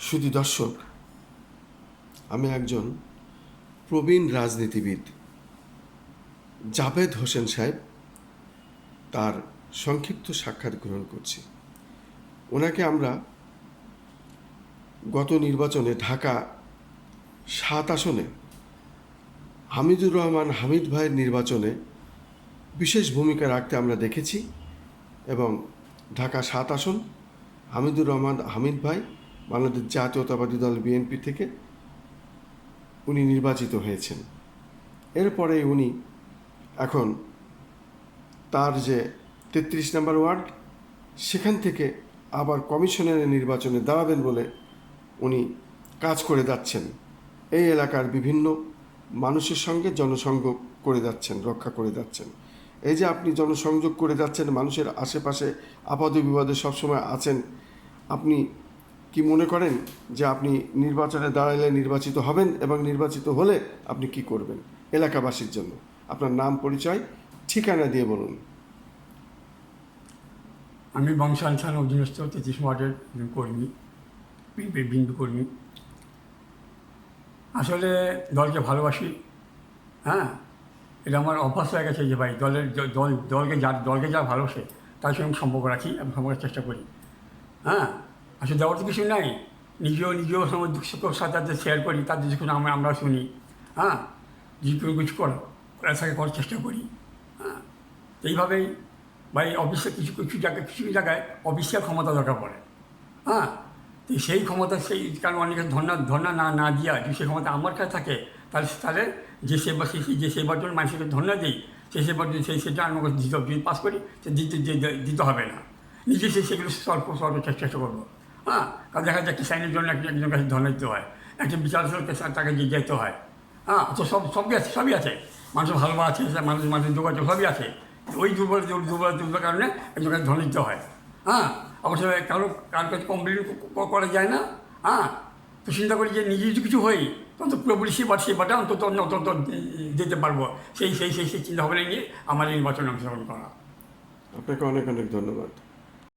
শুধু দর্শক, আমি একজন প্রবীণ রাজনীতিবিদ জাভেদ হোসেন সাহেব তার সংক্ষিপ্ত সাক্ষাৎ গ্রহণ করছি। ওনাকে আমরা গত নির্বাচনে ঢাকা 7 আসনে হামিদুর রহমান হামিদ ভাইয়ের নির্বাচনে বিশেষ ভূমিকা রাখতে আমরা দেখেছি এবং ঢাকা 7 আসন হামিদুর রহমান হামিদ ভাই বাংলাদেশ জাতীয়তাবাদী দল বিএনপি থেকে উনি নির্বাচিত হয়েছেন। এরপরে উনি এখন তার যে 33 নম্বর ওয়ার্ড সেখান থেকে আবার কমিশনারের নির্বাচনে দাঁড়াবেন বলে উনি কাজ করে যাচ্ছেন। এই এলাকার বিভিন্ন মানুষের সঙ্গে জনসংযোগ করে যাচ্ছেন, রক্ষা করে যাচ্ছেন। এই যে আপনি জনসংযোগ করে যাচ্ছেন, মানুষের আশেপাশে আপদে বিপদে সবসময় আছেন, আপনি কি মনে করেন যে আপনি নির্বাচনে দাঁড়ালে নির্বাচিত হবেন এবং নির্বাচিত হলে আপনি কি করবেন এলাকাবাসীর জন্য? আপনার নাম, পরিচয়, ঠিকানা দিয়ে বলুন। আমি বংশালসান অধীনস্থ 33 ওয়ার্ডের কর্মী, বিন্দু কর্মী। আসলে দলকে ভালোবাসি, হ্যাঁ, এটা আমার অভ্যাস হয়ে গেছে যে ভাই দলকে যা ভালোবাসে তার সঙ্গে সম্পর্ক রাখি এবং সম্পর্কের চেষ্টা করি। হ্যাঁ, আসলে দেওয়ার তো কিছু নাই, নিজেও সময় দুঃখ সুখের সাথে শেয়ার করি, তাদের যখন আমরা শুনি। হ্যাঁ, যে কিছু করার চেষ্টা করি। হ্যাঁ, এইভাবেই ভাই অফিসে কিছু জায়গায় অফিসিয়াল ক্ষমতা দরকার পড়ে। হ্যাঁ, তো সেই ক্ষমতা কারণ অনেকে ধর্ণা না দিয়া যদি সেই ক্ষমতা আমার কাছে থাকে তাহলে যে সেবার জন্য মানুষকে ধর্ণা দিই সেবার সেটা আমাকে যদি পাস করি সে দিতে হবে না, নিজে সেগুলো সল্ভ চেষ্টা করবো। হ্যাঁ, কারণ দেখা যায় একটা সাইনের জন্য একজন কাছে ধর্ণা দিতে হয়, একটা বিচারকের তাকে যেতে হয়। হ্যাঁ, তো সবই আছে, মানুষের ভালোবাসা আছে, মানুষের যোগাযোগ সবই আছে। ওই দুর্বল কারণে একজন কাছে ধর্ণা দিতে হয়। হ্যাঁ, অবশ্য কারোর কাছে কমপ্লেন করা যায় না। হ্যাঁ, তো চিন্তা করি যে নিজে যদি কিছু হই তখন তো পুরোপুরি সেবাটা অন্তত দিতে পারবো, সেই চিন্তা ভাবনা নিয়ে আমার নির্বাচনে অংশগ্রহণ করা। আপনাকে অনেক অনেক ধন্যবাদ।